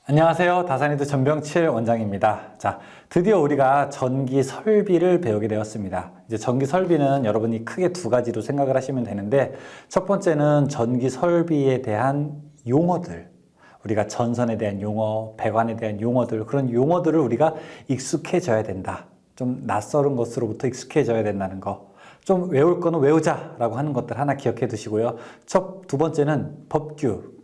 안녕하세요. 다산이드 전병칠 원장입니다. 자, 드디어 우리가 전기 설비를 배우게 되었습니다. 이제 전기 설비는 여러분이 크게 두 가지로 생각을 하시면 되는데, 첫 번째는 전기 설비에 대한 용어들, 우리가 전선에 대한 용어, 배관에 대한 용어들, 그런 용어들을 우리가 익숙해져야 된다. 좀 낯설은 것으로부터 익숙해져야 된다는 거. 좀 외울 거는 외우자라고 하는 것들 하나 기억해 두시고요. 두 번째는 법규,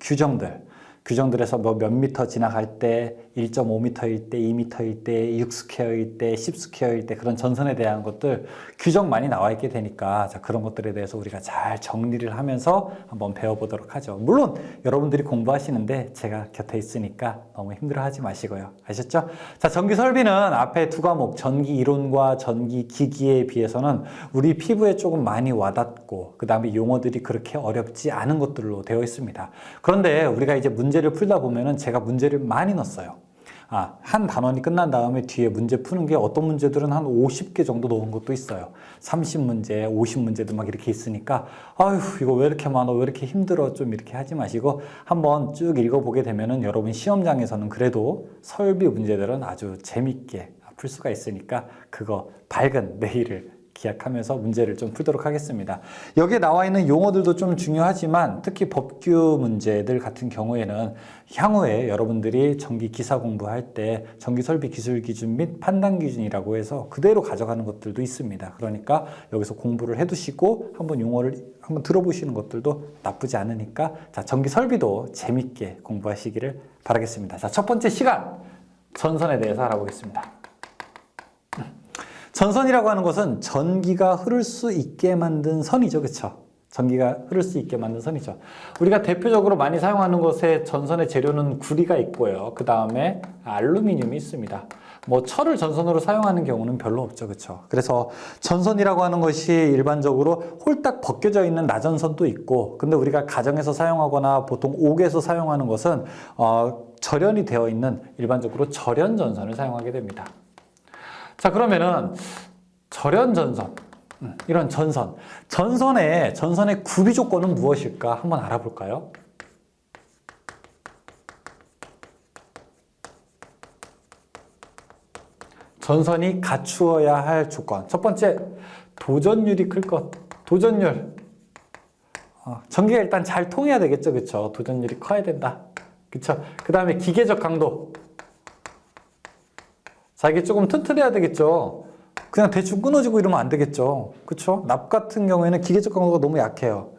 규정들에서 뭐 몇 미터 지나갈 때 1.5m일 때, 2m일 때, 6스퀘어일 때, 10스퀘어일 때 그런 전선에 대한 것들 규정 많이 나와 있게 되니까 자, 그런 것들에 대해서 우리가 잘 정리를 하면서 한번 배워보도록 하죠. 물론 여러분들이 공부하시는데 제가 곁에 있으니까 너무 힘들어하지 마시고요. 아셨죠? 자, 전기 설비는 앞에 두 과목 전기 이론과 전기 기기에 비해서는 우리 피부에 조금 많이 와닿고 그 다음에 용어들이 그렇게 어렵지 않은 것들로 되어 있습니다. 그런데 우리가 이제 문제를 풀다 보면은 제가 문제를 많이 넣었어요. 한 단원이 끝난 다음에 뒤에 문제 푸는 게 어떤 문제들은 한 50개 정도 넣은 것도 있어요. 30문제, 50문제도 막 이렇게 있으니까 아휴 이거 왜 이렇게 많아, 왜 이렇게 힘들어, 좀 이렇게 하지 마시고 한번 쭉 읽어보게 되면은 여러분 시험장에서는 그래도 설비 문제들은 아주 재밌게 풀 수가 있으니까 그거 밝은 내일을 기약하면서 문제를 좀 풀도록 하겠습니다. 여기에 나와 있는 용어들도 좀 중요하지만 특히 법규 문제들 같은 경우에는 향후에 여러분들이 전기 기사 공부할 때 전기 설비 기술 기준 및 판단 기준이라고 해서 그대로 가져가는 것들도 있습니다. 그러니까 여기서 공부를 해두시고 한번 용어를 한번 들어보시는 것들도 나쁘지 않으니까 자, 전기 설비도 재밌게 공부하시기를 바라겠습니다. 자, 첫 번째 시간 전선에 대해서 알아보겠습니다. 전선이라고 하는 것은 전기가 흐를 수 있게 만든 선이죠. 그렇죠? 전기가 흐를 수 있게 만든 선이죠. 우리가 대표적으로 많이 사용하는 것에 전선의 재료는 구리가 있고요. 그 다음에 알루미늄이 있습니다. 뭐 철을 전선으로 사용하는 경우는 별로 없죠. 그렇죠? 그래서 전선이라고 하는 것이 일반적으로 홀딱 벗겨져 있는 나전선도 있고, 근데 우리가 가정에서 사용하거나 보통 옥에서 사용하는 것은 절연이 되어 있는 일반적으로 절연 전선을 사용하게 됩니다. 자, 그러면은 절연 전선, 이런 전선의 구비 조건은 무엇일까 한번 알아볼까요? 전선이 갖추어야 할 조건. 첫 번째, 도전율이 클 것. 도전율. 전기가 일단 잘 통해야 되겠죠, 그렇죠? 도전율이 커야 된다, 그렇죠? 그 다음에 기계적 강도. 자, 이게 조금 튼튼해야 되겠죠. 그냥 대충 끊어지고 이러면 안 되겠죠. 그쵸? 납 같은 경우에는 기계적 강도가 너무 약해요.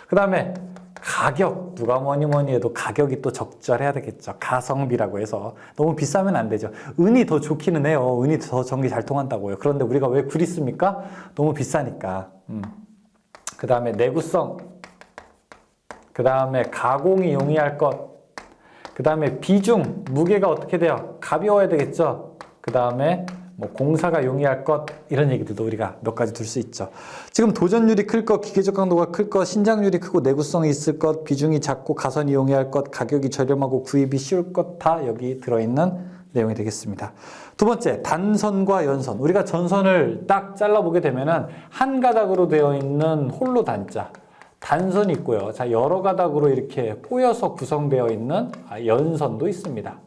그 다음에 가격. 누가 뭐니 해도 가격이 또 적절해야 되겠죠. 가성비라고 해서 너무 비싸면 안 되죠. 은이 더 좋기는 해요. 은이 더 전기 잘 통한다고요. 그런데 우리가 왜 구리 씁니까? 너무 비싸니까. 그 다음에 내구성. 그 다음에 가공이 용이할 것. 그 다음에 비중, 무게가 어떻게 돼요? 가벼워야 되겠죠. 그 다음에 뭐 공사가 용이할 것, 이런 얘기들도 우리가 몇 가지 둘 수 있죠. 지금 도전율이 클 것, 기계적 강도가 클 것, 신장률이 크고 내구성이 있을 것, 비중이 작고 가선이 용이할 것, 가격이 저렴하고 구입이 쉬울 것, 다 여기 들어있는 내용이 되겠습니다. 두 번째, 단선과 연선. 우리가 전선을 딱 잘라보게 되면은 한 가닥으로 되어 있는 홀로 단자, 단선이 있고요. 자, 여러 가닥으로 이렇게 꼬여서 구성되어 있는 연선도 있습니다.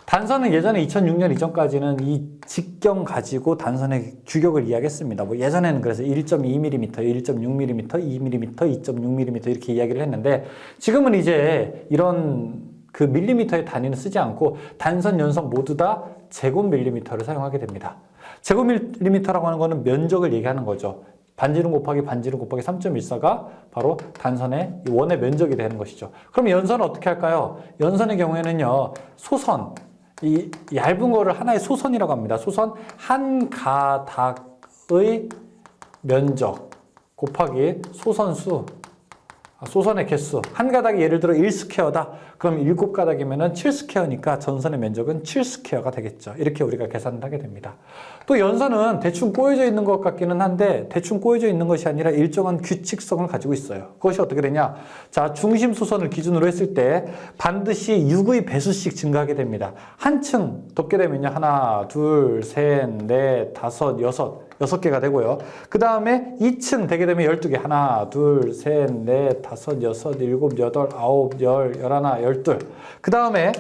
단선은 예전에 2006년 이전까지는 이 직경 가지고 단선의 규격을 이야기했습니다. 뭐 예전에는 그래서 1.2mm, 1.6mm, 2mm, 2.6mm 이렇게 이야기를 했는데 지금은 이제 이런 그 밀리미터의 단위는 쓰지 않고 단선, 연선 모두 다 제곱밀리미터를 사용하게 됩니다. 제곱밀리미터라고 하는 거는 면적을 얘기하는 거죠. 반지름 곱하기 3.14가 바로 단선의 원의 면적이 되는 것이죠. 그럼 연선은 어떻게 할까요? 연선의 경우에는요, 소선, 이 얇은 거를 하나의 소선이라고 합니다. 소선 한 가닥의 면적 곱하기 소선수, 소선의 개수. 한 가닥이 예를 들어 1스퀘어다. 그럼 7가닥이면 7스퀘어니까 전선의 면적은 7스퀘어가 되겠죠. 이렇게 우리가 계산을 하게 됩니다. 또 연선은 대충 꼬여져 있는 것 같기는 한데 대충 꼬여져 있는 것이 아니라 일정한 규칙성을 가지고 있어요. 그것이 어떻게 되냐? 자, 중심 소선을 기준으로 했을 때 반드시 6의 배수씩 증가하게 됩니다. 한층 덮게 되면요. 하나, 둘, 셋, 넷, 다섯, 여섯. 6개가 되고요. 그 다음에 2층 되게 되면 12개. 하나, 둘, 셋, 넷, 다섯, 여섯, 일곱, 여덟, 아홉, 열, 열하나, 열둘. 그 다음에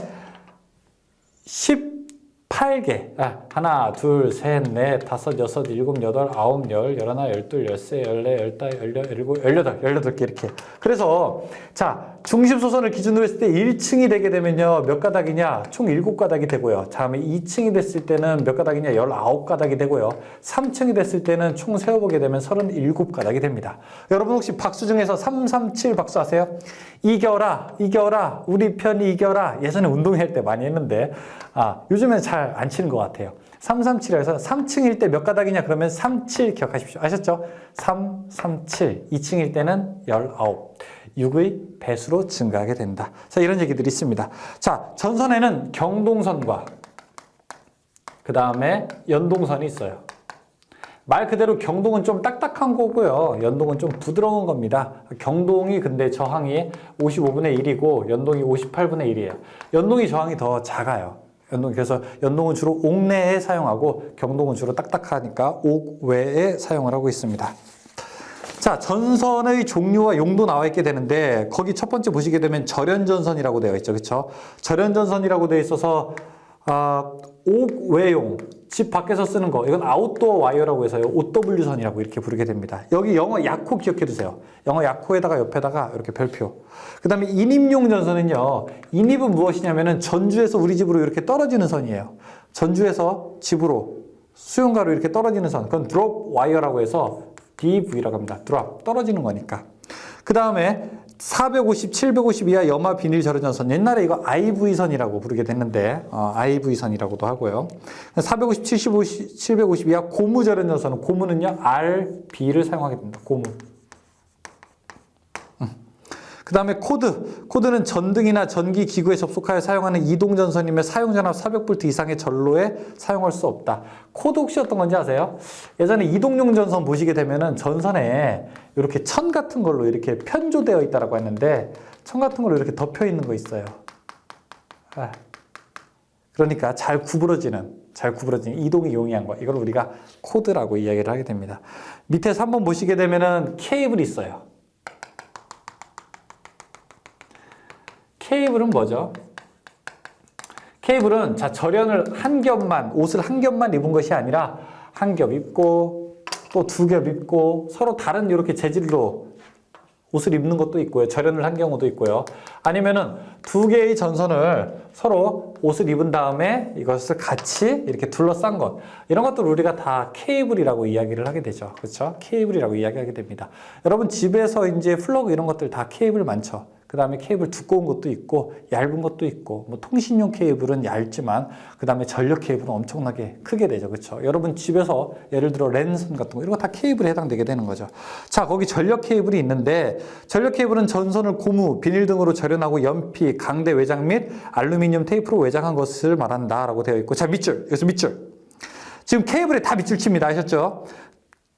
18개. 하나, 둘, 셋, 넷, 다섯, 여섯, 일곱, 여덟, 아홉, 열, 열하나, 열둘, 열세, 열네, 열다, 열일곱, 열여덟, 18개 이렇게. 그래서 자, 중심 소선을 기준으로 했을 때 1층이 되게 되면요. 몇 가닥이냐? 총 7가닥이 되고요. 다음에 2층이 됐을 때는 몇 가닥이냐? 19가닥이 되고요. 3층이 됐을 때는 총 세어보게 되면 37가닥이 됩니다. 여러분 혹시 박수 중에서 337 박수 아세요? 이겨라, 이겨라, 우리 편이 이겨라. 예전에 운동할 때 많이 했는데 요즘엔 잘 안 치는 것 같아요. 337에서 3층일 때 몇 가닥이냐? 그러면 37 기억하십시오. 아셨죠? 3, 3, 7. 2층일 때는 19. 6의 배수로 증가하게 된다. 자, 이런 얘기들이 있습니다. 자, 전선에는 경동선과 그 다음에 연동선이 있어요. 말 그대로 경동은 좀 딱딱한 거고요. 연동은 좀 부드러운 겁니다. 경동이 근데 저항이 55분의 1이고 연동이 58분의 1이에요. 연동이 저항이 더 작아요. 그래서 연동은 주로 옥내에 사용하고 경동은 주로 딱딱하니까 옥외에 사용을 하고 있습니다. 자, 전선의 종류와 용도 나와 있게 되는데 거기 첫 번째 보시게 되면 절연전선이라고 되어 있죠. 그렇죠? 절연전선이라고 되어 있어서 옥외용, 집 밖에서 쓰는 거, 이건 아웃도어 와이어라고 해서요. OW선이라고 이렇게 부르게 됩니다. 여기 영어 약호 기억해 두세요. 영어 약호에다가 옆에다가 이렇게 별표. 그 다음에 인입용 전선은요. 인입은 무엇이냐면은 전주에서 우리 집으로 이렇게 떨어지는 선이에요. 전주에서 집으로 수용가로 이렇게 떨어지는 선. 그건 드롭 와이어라고 해서 DV라고 합니다. 드롭, 떨어지는 거니까. 그 다음에 450, 750 이하 염화 비닐 절연전선. 옛날에 이거 IV선이라고 부르게 됐는데 IV선이라고도 하고요. 450, 750, 750 이하 고무 절연전선은 고무는요 RB를 사용하게 됩니다. 고무. 그 다음에 코드는 전등이나 전기 기구에 접속하여 사용하는 이동전선이며 사용전압 400V 이상의 전로에 사용할 수 없다. 코드 혹시 어떤 건지 아세요? 예전에 이동용 전선 보시게 되면은 전선에 이렇게 천 같은 걸로 이렇게 편조되어 있다라고 했는데 천 같은 걸로 이렇게 덮여 있는 거 있어요. 그러니까 잘 구부러지는 이동이 용이한 거. 이걸 우리가 코드라고 이야기를 하게 됩니다. 밑에서 한번 보시게 되면은 케이블이 있어요. 케이블은 뭐죠? 케이블은 자 절연을 옷을 한 겹만 입은 것이 아니라 한 겹 입고 또 2겹 입고 서로 다른 이렇게 재질로 옷을 입는 것도 있고요. 절연을 한 경우도 있고요. 아니면은 2개의 전선을 서로 옷을 입은 다음에 이것을 같이 이렇게 둘러싼 것. 이런 것들을 우리가 다 케이블이라고 이야기를 하게 되죠. 그렇죠? 케이블이라고 이야기하게 됩니다. 여러분 집에서 이제 플러그 이런 것들 다 케이블 많죠. 그 다음에 케이블 두꺼운 것도 있고 얇은 것도 있고 뭐 통신용 케이블은 얇지만 그 다음에 전력 케이블은 엄청나게 크게 되죠. 그렇죠? 여러분 집에서 예를 들어 랜선 같은 거 이런 거 다 케이블에 해당되게 되는 거죠. 자, 거기 전력 케이블이 있는데 전력 케이블은 전선을 고무, 비닐 등으로 절연하고 연피, 강대 외장 및 알루미늄 테이프로 외장한 것을 말한다 라고 되어 있고 자, 밑줄. 여기서 밑줄. 지금 케이블에 다 밑줄 칩니다. 아셨죠?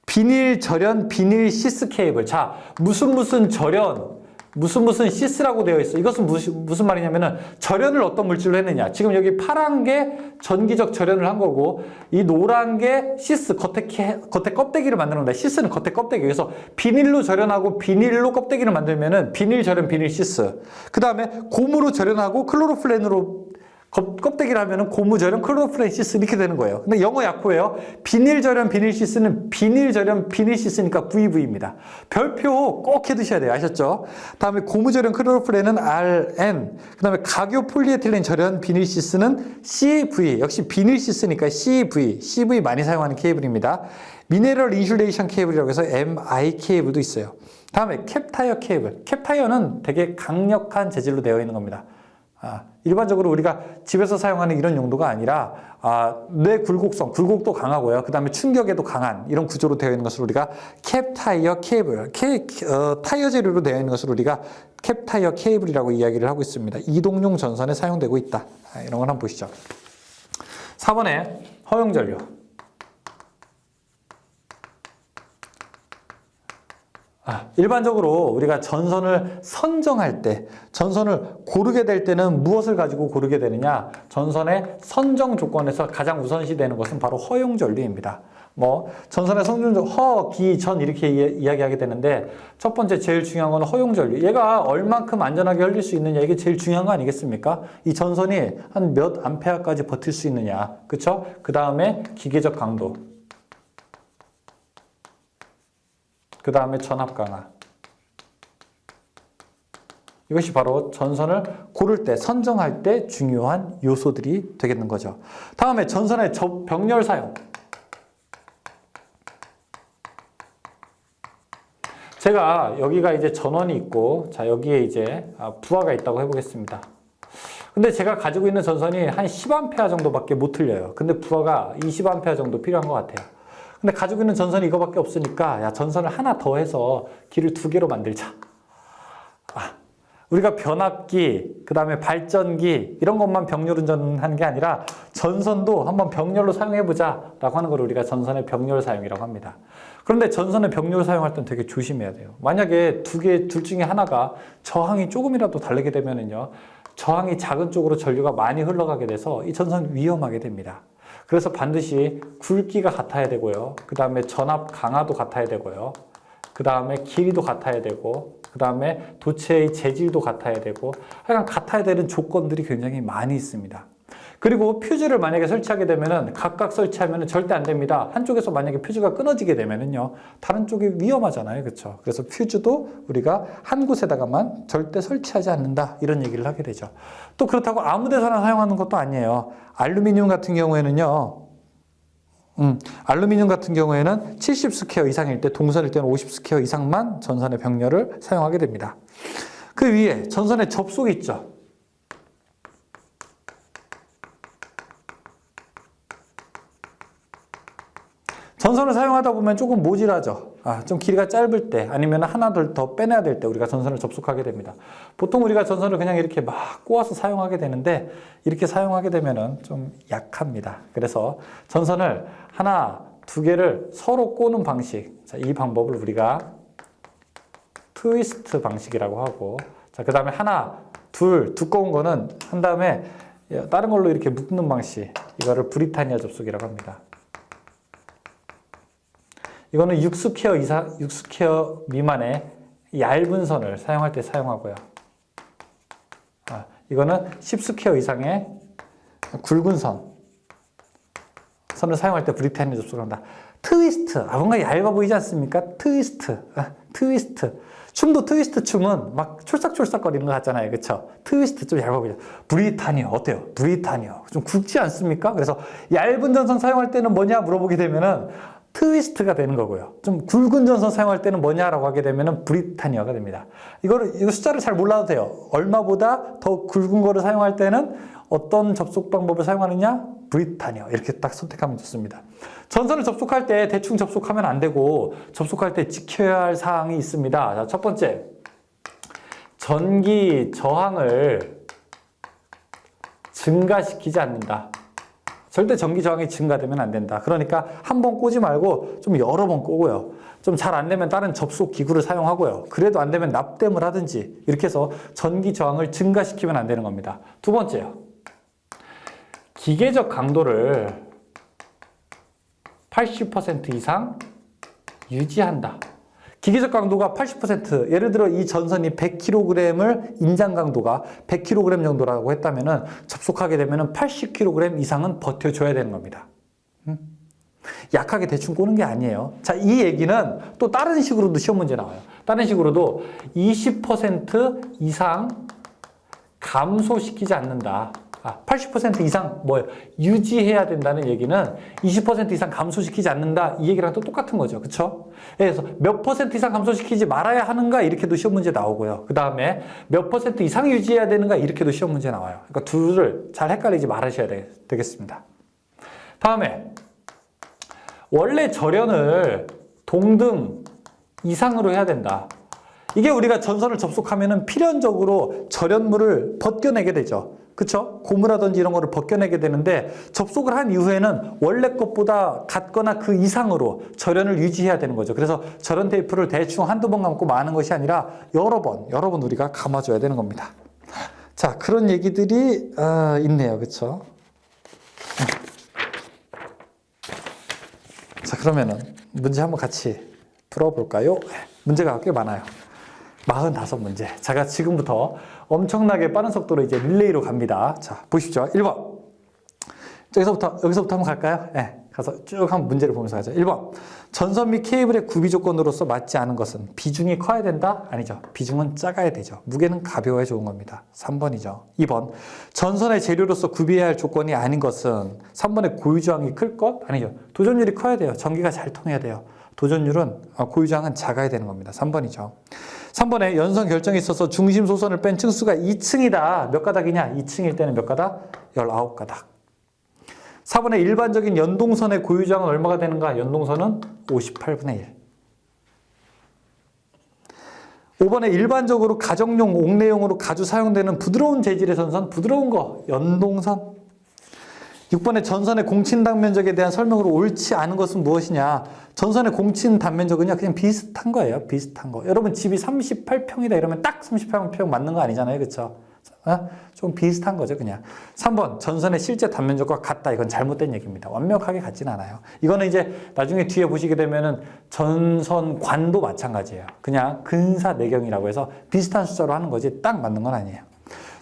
비닐 절연, 비닐 시스 케이블. 자, 무슨 절연 무슨 시스라고 되어 있어. 이것은 무슨 말이냐면은 절연을 어떤 물질로 했느냐. 지금 여기 파란 게 전기적 절연을 한 거고 이 노란 게 시스, 겉에 껍데기를 만드는 겁니다. 시스는 겉에 껍데기. 그래서 비닐로 절연하고 비닐로 껍데기를 만들면은 비닐 절연, 비닐 시스. 그 다음에 고무로 절연하고 클로로플랜으로 껍데기를 하면은 고무 절연, 클로로플랜 시스 이렇게 되는 거예요. 근데 영어 약호예요. 비닐 절연, 비닐 시스는 비닐 절연, 비닐 시스니까 VV입니다. 별표 꼭 해두셔야 돼요. 아셨죠? 다음에 고무 절연, 클로로플랜은 RN. 그 다음에 가교 폴리에틸렌 절연, 비닐 시스는 CV. 역시 비닐 시스니까 CV. CV 많이 사용하는 케이블입니다. 미네럴 인슐레이션 케이블이라고 해서 MI 케이블도 있어요. 다음에 캡타이어 케이블. 캡타이어는 되게 강력한 재질로 되어 있는 겁니다. 일반적으로 우리가 집에서 사용하는 이런 용도가 아니라 뇌 굴곡도 강하고요. 그 다음에 충격에도 강한 이런 구조로 되어 있는 것을 우리가 캡타이어 케이블, 타이어 재료로 되어 있는 것을 우리가 캡타이어 케이블이라고 이야기를 하고 있습니다. 이동용 전선에 사용되고 있다. 이런 걸 한번 보시죠. 4번에 허용전류. 일반적으로 우리가 전선을 선정할 때, 전선을 고르게 될 때는 무엇을 가지고 고르게 되느냐? 전선의 선정 조건에서 가장 우선시 되는 것은 바로 허용전류입니다. 뭐 전선의 성준도 허, 기, 전 이렇게 이야기하게 되는데 첫 번째 제일 중요한 건 허용 전류. 얘가 얼만큼 안전하게 흘릴 수 있느냐 이게 제일 중요한 거 아니겠습니까? 이 전선이 한 몇 암페어까지 버틸 수 있느냐. 그쵸? 그 다음에 기계적 강도. 그 다음에 전압 강화. 이것이 바로 전선을 고를 때, 선정할 때 중요한 요소들이 되겠는 거죠. 다음에 전선의 병렬 사용. 제가 여기가 이제 전원이 있고, 자, 여기에 이제 부하가 있다고 해보겠습니다. 근데 제가 가지고 있는 전선이 한 10A 정도밖에 못 흘려요. 근데 부하가 20A 정도 필요한 것 같아요. 근데 가지고 있는 전선이 이거밖에 없으니까, 야, 전선을 하나 더 해서 길을 2개로 만들자. 우리가 변압기, 그 다음에 발전기 이런 것만 병렬 운전하는 게 아니라 전선도 한번 병렬로 사용해보자 라고 하는 걸 우리가 전선의 병렬 사용이라고 합니다. 그런데 전선의 병렬 사용할 때는 되게 조심해야 돼요. 만약에 둘 중에 하나가 저항이 조금이라도 다르게 되면은요, 저항이 작은 쪽으로 전류가 많이 흘러가게 돼서 이 전선 위험하게 됩니다. 그래서 반드시 굵기가 같아야 되고요. 그 다음에 전압 강화도 같아야 되고요. 그 다음에 길이도 같아야 되고, 그 다음에 도체의 재질도 같아야 되고, 하여간 같아야 되는 조건들이 굉장히 많이 있습니다. 그리고 퓨즈를 만약에 설치하게 되면은 각각 설치하면은 절대 안 됩니다. 한쪽에서 만약에 퓨즈가 끊어지게 되면은요, 다른 쪽이 위험하잖아요. 그렇죠? 그래서 퓨즈도 우리가 한 곳에다가만 절대 설치하지 않는다. 이런 얘기를 하게 되죠. 또 그렇다고 아무 데서나 사용하는 것도 아니에요. 알루미늄 같은 경우에는요, 알루미늄 같은 경우에는 70 스퀘어 이상일 때, 동선일 때는 50 스퀘어 이상만 전선의 병렬을 사용하게 됩니다. 그 위에 전선의 접속이 있죠. 전선을 사용하다 보면 조금 모질하죠. 좀 길이가 짧을 때, 아니면 하나 더 빼내야 될 때 우리가 전선을 접속하게 됩니다. 보통 우리가 전선을 그냥 이렇게 막 꼬아서 사용하게 되는데, 이렇게 사용하게 되면은 좀 약합니다. 그래서 전선을 하나, 2개를 서로 꼬는 방식. 자, 이 방법을 우리가 트위스트 방식이라고 하고, 자, 그 다음에 하나, 둘, 두꺼운 거는 한 다음에 다른 걸로 이렇게 묶는 방식. 이거를 브리타니아 접속이라고 합니다. 이거는 6스퀘어 이상, 6스퀘어 미만의 얇은 선을 사용할 때 사용하고요. 이거는 10스퀘어 이상의 굵은 선을 사용할 때 브리타니아 접속을 한다. 트위스트. 뭔가 얇아 보이지 않습니까? 트위스트. 트위스트. 춤도 트위스트 춤은 막 촐싹촐싹 거리는 거 같잖아요. 그쵸? 트위스트 좀 얇아 보이죠? 브리타니아 어때요? 브리타니아. 좀 굵지 않습니까? 그래서 얇은 전선 사용할 때는 뭐냐 물어보게 되면은 트위스트가 되는 거고요. 좀 굵은 전선 사용할 때는 뭐냐라고 하게 되면은 브리타니아가 됩니다. 이거 숫자를 잘 몰라도 돼요. 얼마보다 더 굵은 거를 사용할 때는 어떤 접속 방법을 사용하느냐? 브리타니아. 이렇게 딱 선택하면 좋습니다. 전선을 접속할 때 대충 접속하면 안 되고, 접속할 때 지켜야 할 사항이 있습니다. 자, 첫 번째, 전기 저항을 증가시키지 않는다. 절대 전기 저항이 증가되면 안 된다. 그러니까 한 번 꼬지 말고 좀 여러 번 꼬고요. 좀 잘 안 되면 다른 접속 기구를 사용하고요. 그래도 안 되면 납땜을 하든지 이렇게 해서 전기 저항을 증가시키면 안 되는 겁니다. 두 번째요. 기계적 강도를 80% 이상 유지한다. 기계적 강도가 80%, 예를 들어 이 전선이 100kg을 인장 강도가 100kg 정도라고 했다면은 접속하게 되면은 80kg 이상은 버텨줘야 되는 겁니다. 약하게 대충 꼬는 게 아니에요. 자, 이 얘기는 또 다른 식으로도 시험 문제 나와요. 다른 식으로도 20% 이상 감소시키지 않는다. 80% 이상 유지해야 된다는 얘기는 20% 이상 감소시키지 않는다, 이 얘기랑 또 똑같은 거죠. 그쵸? 그래서 몇 % 이상 감소시키지 말아야 하는가, 이렇게도 시험 문제 나오고요. 그 다음에 몇 % 이상 유지해야 되는가, 이렇게도 시험 문제 나와요. 그러니까 둘을 잘 헷갈리지 말으셔야 되겠습니다. 다음에 원래 절연을 동등 이상으로 해야 된다. 이게 우리가 전선을 접속하면은 필연적으로 절연물을 벗겨내게 되죠. 그쵸? 고무라든지 이런 거를 벗겨내게 되는데, 접속을 한 이후에는 원래 것보다 같거나 그 이상으로 절연을 유지해야 되는 거죠. 그래서 절연 테이프를 대충 한두 번 감고 마는 것이 아니라 여러 번 우리가 감아줘야 되는 겁니다. 자, 그런 얘기들이 있네요. 그쵸? 자, 그러면은 문제 한번 같이 풀어볼까요? 문제가 꽤 많아요. 45문제. 제가 지금부터 엄청나게 빠른 속도로 이제 릴레이로 갑니다. 자, 보십시오. 1번. 여기서부터 한번 갈까요? 네, 가서 쭉 한번 문제를 보면서 가죠. 1번. 전선 및 케이블의 구비 조건으로서 맞지 않은 것은 비중이 커야 된다? 아니죠. 비중은 작아야 되죠. 무게는 가벼워야 좋은 겁니다. 3번이죠. 2번. 전선의 재료로서 구비해야 할 조건이 아닌 것은 3번의 고유저항이 클 것? 아니죠. 도전율이 커야 돼요. 전기가 잘 통해야 돼요. 도전율은 고유저항은 작아야 되는 겁니다. 3번이죠. 3번에 연선 결정에 있어서 중심 소선을 뺀 층수가 2층이다. 몇 가닥이냐? 2층일 때는 몇 가닥? 19가닥. 4번에 일반적인 연동선의 고유저항은 얼마가 되는가? 연동선은 58분의 1. 5번에 일반적으로 가정용, 옥내용으로 자주 사용되는 부드러운 재질의 전선, 부드러운 거, 연동선. 6번에 전선의 공친 단면적에 대한 설명으로 옳지 않은 것은 무엇이냐? 전선의 공친 단면적은요, 그냥 비슷한 거예요. 비슷한 거. 여러분 집이 38평이다 이러면 딱 38평 맞는 거 아니잖아요. 그렇죠? 좀 비슷한 거죠, 그냥. 3번, 전선의 실제 단면적과 같다. 이건 잘못된 얘기입니다. 완벽하게 같진 않아요. 이거는 이제 나중에 뒤에 보시게 되면은 전선관도 마찬가지예요. 그냥 근사내경이라고 해서 비슷한 숫자로 하는 거지 딱 맞는 건 아니에요.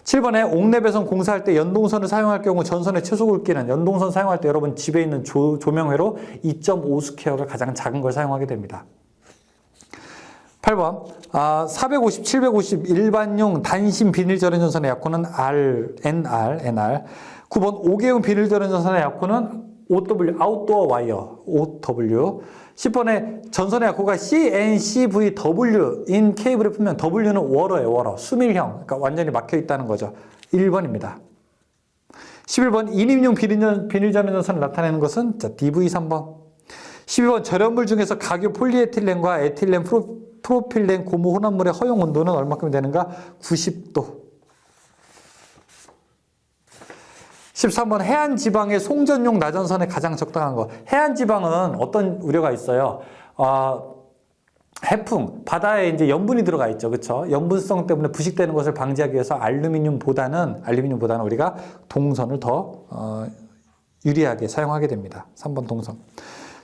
7번에 옥내배선 공사할 때 연동선을 사용할 경우 전선의 최소 굵기는 연동선 사용할 때 여러분 집에 있는 조명회로 2.5 스퀘어가 가장 작은 걸 사용하게 됩니다. 8번 450, 750 일반용 단심 비닐 절연 전선의 약호는 NR. 9번 5개용 비닐 절연 전선의 약호는 OW, 아웃도어 와이어, OW. 10번에 전선의 약호가 CNCVW인 케이블에 풀면 W는 워러예요, 워러. 수밀형. 그러니까 완전히 막혀 있다는 거죠. 1번입니다. 11번 인임용 비닐 절연 전선을 나타내는 것은 DV 3번. 12번 절연물 중에서 각유 폴리에틸렌과 에틸렌 프로필렌 고무 혼합물의 허용 온도는 얼마큼 되는가? 90도. 13번 해안지방의 송전용 나전선에 가장 적당한 거. 해안지방은 어떤 우려가 있어요? 해풍, 바다에 이제 염분이 들어가 있죠. 그렇죠? 염분성 때문에 부식되는 것을 방지하기 위해서 알루미늄보다는 우리가 동선을 더 유리하게 사용하게 됩니다. 3번 동선.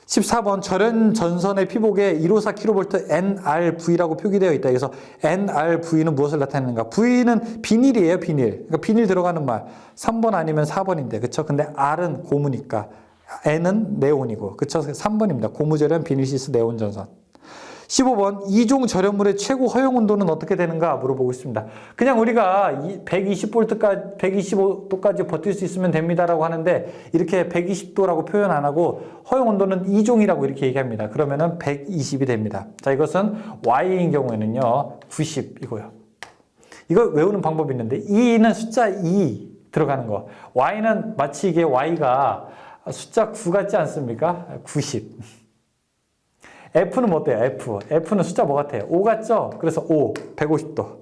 14번 절연 전선의 피복에 154kV NRV라고 표기되어 있다. 그래서 NRV는 무엇을 나타내는가? V는 비닐이에요, 비닐. 그러니까 비닐 들어가는 말. 3번 아니면 4번인데, 그쵸? 근데 R은 고무니까 N은 네온이고, 그쵸? 3번입니다. 고무절연 비닐시스 네온 전선. 15번 2종 절연물의 최고 허용 온도는 어떻게 되는가 물어보고 있습니다. 그냥 우리가 120V까지 125도까지 버틸 수 있으면 됩니다라고 하는데 이렇게 120도라고 표현 안 하고 허용 온도는 2종이라고 이렇게 얘기합니다. 그러면은 120이 됩니다. 자, 이것은 Y인 경우에는요 90이고요. 이거 외우는 방법이 있는데 E는 숫자 2 들어가는 거. Y는 마치 이게 Y가 숫자 9 같지 않습니까? 90. F는 뭐 어때요? F는 숫자 뭐 같아요? 5 같죠? 그래서 5, 150도,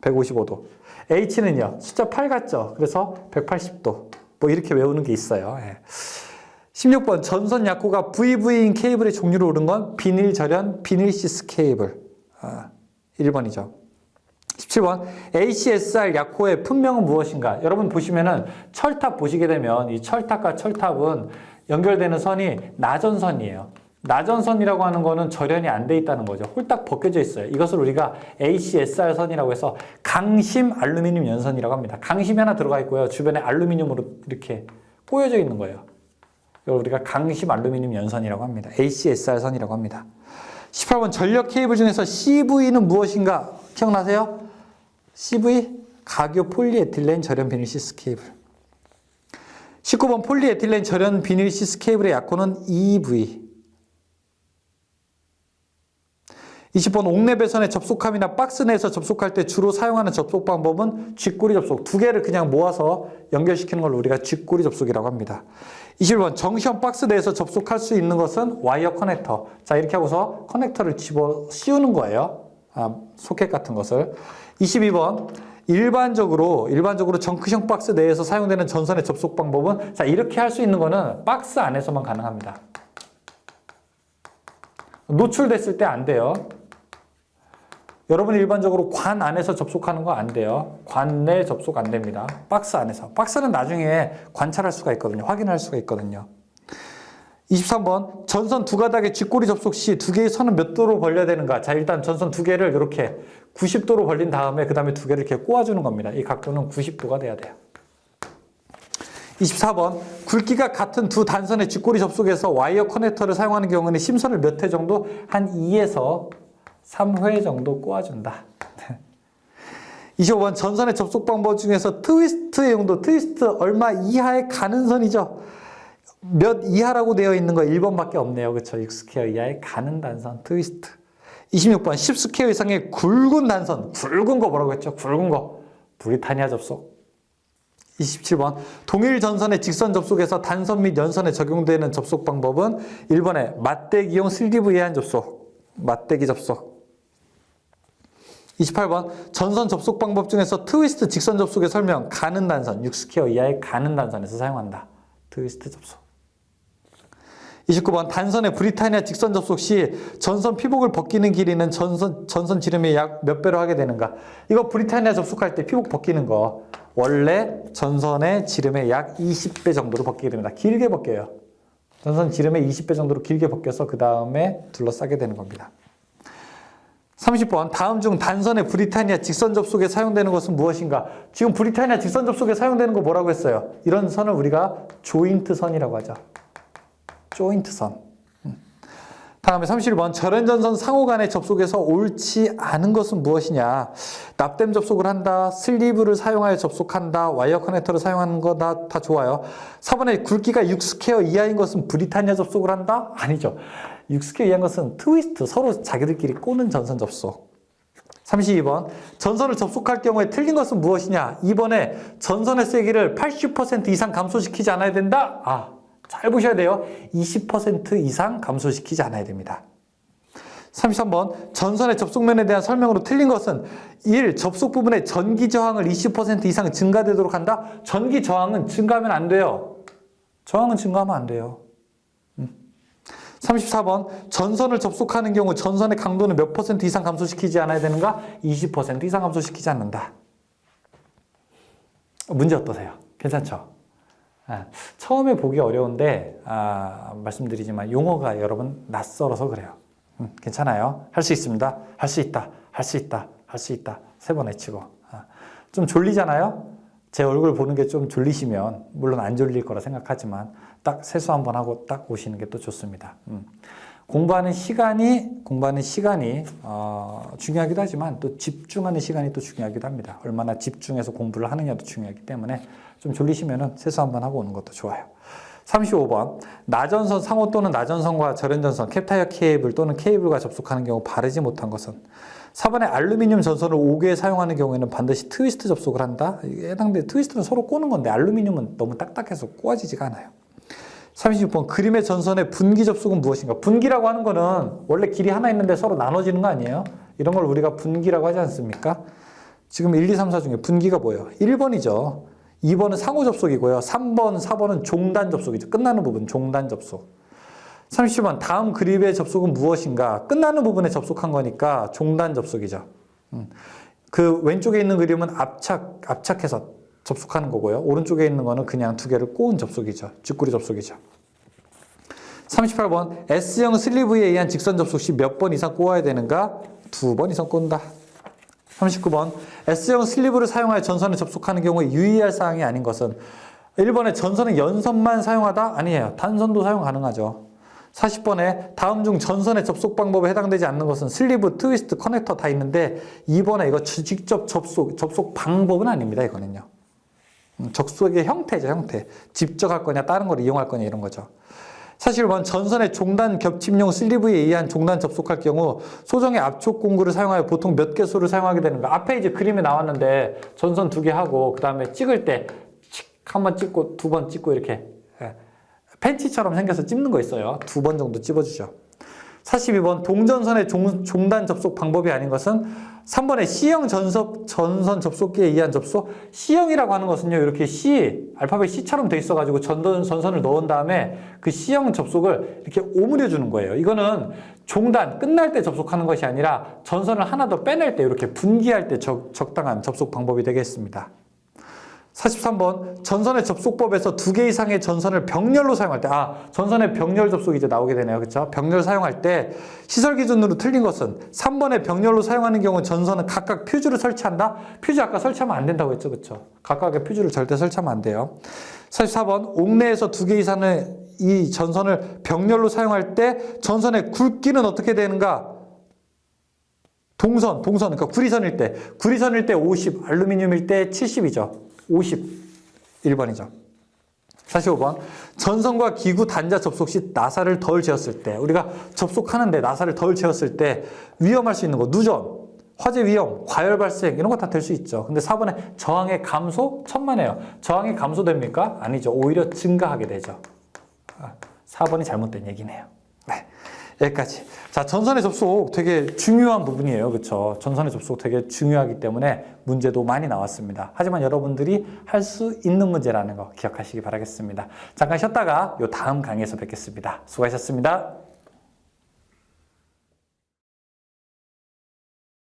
155도. H는요, 숫자 8 같죠? 그래서 180도. 뭐 이렇게 외우는 게 있어요. 16번, 전선 약호가 VV인 케이블의 종류로 오른 건 비닐 절연, 비닐시스 케이블. 1번이죠. 17번, ACSR 약호의 품명은 무엇인가? 여러분 보시면은 철탑 보시게 되면 이 철탑과 철탑은 연결되는 선이 나전선이에요. 나전선이라고 하는 거는 절연이 안 돼 있다는 거죠. 홀딱 벗겨져 있어요. 이것을 우리가 ACSR 선이라고 해서 강심 알루미늄 연선이라고 합니다. 강심이 하나 들어가 있고요. 주변에 알루미늄으로 이렇게 꼬여져 있는 거예요. 이걸 우리가 강심 알루미늄 연선이라고 합니다. ACSR 선이라고 합니다. 18번 전력 케이블 중에서 CV는 무엇인가? 기억나세요? CV? 각유 폴리에틸렌 절연 비닐시스 케이블. 19번 폴리에틸렌 절연 비닐시스 케이블의 약호는 EV. 20번 옥내배선에 접속함이나 박스 내에서 접속할 때 주로 사용하는 접속 방법은 쥐꼬리 접속. 두 개를 그냥 모아서 연결시키는 걸 우리가 쥐꼬리 접속이라고 합니다. 21번 정시형 박스 내에서 접속할 수 있는 것은 와이어 커넥터. 자, 이렇게 하고서 커넥터를 집어 씌우는 거예요. 소켓 같은 것을. 22번 일반적으로 정크형 박스 내에서 사용되는 전선의 접속 방법은 자, 이렇게 할 수 있는 거는 박스 안에서만 가능합니다. 노출됐을 때 안 돼요. 여러분 일반적으로 관 안에서 접속하는 거 안 돼요. 관 내 접속 안 됩니다. 박스 안에서. 박스는 나중에 관찰할 수가 있거든요. 확인할 수가 있거든요. 23번 전선 두 가닥의 쥐꼬리 접속 시 두 개의 선은 몇 도로 벌려야 되는가? 자, 일단 전선 두 개를 이렇게 90도로 벌린 다음에 그 다음에 두 개를 이렇게 꼬아주는 겁니다. 이 각도는 90도가 돼야 돼요. 24번 굵기가 같은 두 단선의 쥐꼬리 접속에서 와이어 커넥터를 사용하는 경우는 심선을 몇 회 정도? 한 2에서 3회 정도 꼬아준다. 25번 전선의 접속 방법 중에서 트위스트의 용도, 트위스트 얼마 이하에 가는 선이죠. 몇 이하라고 되어 있는 거 1번밖에 없네요. 그렇죠? 6스퀘어 이하에 가는 단선, 트위스트. 26번 10스퀘어 이상의 굵은 단선, 굵은 거 뭐라고 했죠? 굵은 거, 브리타니아 접속. 27번 동일 전선의 직선 접속에서 단선 및 연선에 적용되는 접속 방법은 1번에 맞대기용 슬리브 예한 접속, 맞대기 접속. 28번 전선 접속 방법 중에서 트위스트 직선 접속의 설명, 가는 단선, 6스퀘어 이하의 가는 단선에서 사용한다. 트위스트 접속. 29번 단선의 브리타니아 직선 접속 시 전선 피복을 벗기는 길이는 전선 지름의 약 몇 배로 하게 되는가? 이거 브리타니아 접속할 때 피복 벗기는 거 원래 전선의 지름의 약 20배 정도로 벗기게 됩니다. 길게 벗겨요. 전선 지름의 20배 정도로 길게 벗겨서 그 다음에 둘러싸게 되는 겁니다. 30번 다음 중 단선의 브리타니아 직선 접속에 사용되는 것은 무엇인가? 지금 브리타니아 직선 접속에 사용되는 거 뭐라고 했어요? 이런 선을 우리가 조인트 선이라고 하죠. 조인트 선. 다음에 31번 절연전선 상호 간의 접속에서 옳지 않은 것은 무엇이냐? 납땜 접속을 한다, 슬리브를 사용하여 접속한다, 와이어 커넥터를 사용하는 거 다 좋아요. 4번에 굵기가 6스퀘어 이하인 것은 브리타니아 접속을 한다? 아니죠. 6스퀘어 이하인 것은 트위스트, 서로 자기들끼리 꼬는 전선 접속. 32번 전선을 접속할 경우에 틀린 것은 무엇이냐? 2번에 전선의 세기를 80% 이상 감소시키지 않아야 된다? 잘 보셔야 돼요. 20% 이상 감소시키지 않아야 됩니다. 33번 전선의 접속면에 대한 설명으로 틀린 것은 1. 접속 부분의 전기 저항을 20% 이상 증가되도록 한다. 전기 저항은 증가하면 안 돼요. 저항은 증가하면 안 돼요. 34번 전선을 접속하는 경우 전선의 강도는 몇 % 이상 감소시키지 않아야 되는가? 20% 이상 감소시키지 않는다. 문제 어떠세요? 괜찮죠? 처음에 보기 어려운데 말씀드리지만 용어가 여러분 낯설어서 그래요. 괜찮아요. 할 수 있습니다. 할 수 있다. 할 수 있다. 할 수 있다. 3번 외치고. 좀 졸리잖아요. 제 얼굴 보는 게 좀 졸리시면 물론 안 졸릴 거라 생각하지만 딱 세수 한번 하고 딱 오시는 게 또 좋습니다. 공부하는 시간이 중요하기도 하지만 또 집중하는 시간이 또 중요하기도 합니다. 얼마나 집중해서 공부를 하느냐도 중요하기 때문에 좀 졸리시면은 세수 한번 하고 오는 것도 좋아요. 35번 나전선 상호 또는 나전선과 절연전선, 캡타이어 케이블 또는 케이블과 접속하는 경우 바르지 못한 것은 4번에 알루미늄 전선을 5개 사용하는 경우에는 반드시 트위스트 접속을 한다. 해당되는 트위스트는 서로 꼬는 건데 알루미늄은 너무 딱딱해서 꼬아지지가 않아요. 36번 그림의 전선의 분기 접속은 무엇인가? 분기라고 하는 거는 원래 길이 하나 있는데 서로 나눠지는 거 아니에요? 이런 걸 우리가 분기라고 하지 않습니까? 지금 1, 2, 3, 4 중에 분기가 뭐예요? 1번이죠. 2번은 상호 접속이고요. 3번, 4번은 종단 접속이죠. 끝나는 부분 종단 접속. 30번 다음 그립의 접속은 무엇인가? 끝나는 부분에 접속한 거니까 종단 접속이죠. 그 왼쪽에 있는 그림은 압착해서 접속하는 거고요. 오른쪽에 있는 거는 그냥 두 개를 꼬은 접속이죠. 쥐꼬리 접속이죠. 38번 S형 슬리브에 의한 직선 접속 시 몇 번 이상 꼬아야 되는가? 2번 이상 꼰다. 39번 S형 슬리브를 사용하여 전선에 접속하는 경우에 유의할 사항이 아닌 것은 1번에 전선의 연선만 사용하다? 아니에요. 단선도 사용 가능하죠. 40번에 다음 중 전선의 접속 방법에 해당되지 않는 것은 슬리브, 트위스트, 커넥터 다 있는데 2번에 이거 직접 접속 방법은 아닙니다. 이거는요. 접속의 형태죠. 형태. 직접 할 거냐 다른 걸 이용할 거냐 이런 거죠. 41번 전선의 종단 겹침용 슬리브에 의한 종단 접속할 경우 소정의 압촉 공구를 사용하여 보통 몇 개소를 사용하게 되는가? 앞에 이제 그림에 나왔는데 전선 2개 하고 그 다음에 찍을 때 한 번 찍고 2번 찍고 이렇게 펜치처럼 생겨서 찝는 거 있어요. 2번 정도 찝어주죠. 42번 동전선의 종단 접속 방법이 아닌 것은 3번의 C형 전선 접속기에 의한 접속. C형이라고 하는 것은요. 이렇게 알파벳 C처럼 돼 있어가지고 전선을 넣은 다음에 그 C형 접속을 이렇게 오므려 주는 거예요. 이거는 종단 끝날 때 접속하는 것이 아니라 전선을 하나 더 빼낼 때 이렇게 분기할 때 적당한 접속 방법이 되겠습니다. 43번 전선의 접속법에서 2개 이상의 전선을 병렬로 사용할 때 전선의 병렬 접속이 이제 나오게 되네요. 그렇죠? 병렬 사용할 때 시설 기준으로 틀린 것은 3번의 병렬로 사용하는 경우 전선은 각각 퓨즈를 설치한다. 퓨즈 아까 설치하면 안 된다고 했죠. 그렇죠? 각각의 퓨즈를 절대 설치하면 안 돼요. 44번 옥내에서 2개 이상의 이 전선을 병렬로 사용할 때 전선의 굵기는 어떻게 되는가? 동선 그러니까 구리선일 때 50, 알루미늄일 때 70이죠. 51번이죠. 45번 전선과 기구 단자 접속 시 나사를 덜 재었을 때 우리가 접속하는데 나사를 덜 재었을 때 위험할 수 있는 거 누전, 화재 위험, 과열 발생 이런 거 다 될 수 있죠. 근데 4번에 저항의 감소 천만에요. 저항이 감소됩니까? 아니죠. 오히려 증가하게 되죠. 4번이 잘못된 얘기네요. 네. 여기까지. 자, 전선의 접속 되게 중요한 부분이에요. 그렇죠? 전선의 접속 되게 중요하기 때문에 문제도 많이 나왔습니다. 하지만 여러분들이 할 수 있는 문제라는 거 기억하시기 바라겠습니다. 잠깐 쉬었다가 요 다음 강의에서 뵙겠습니다. 수고하셨습니다.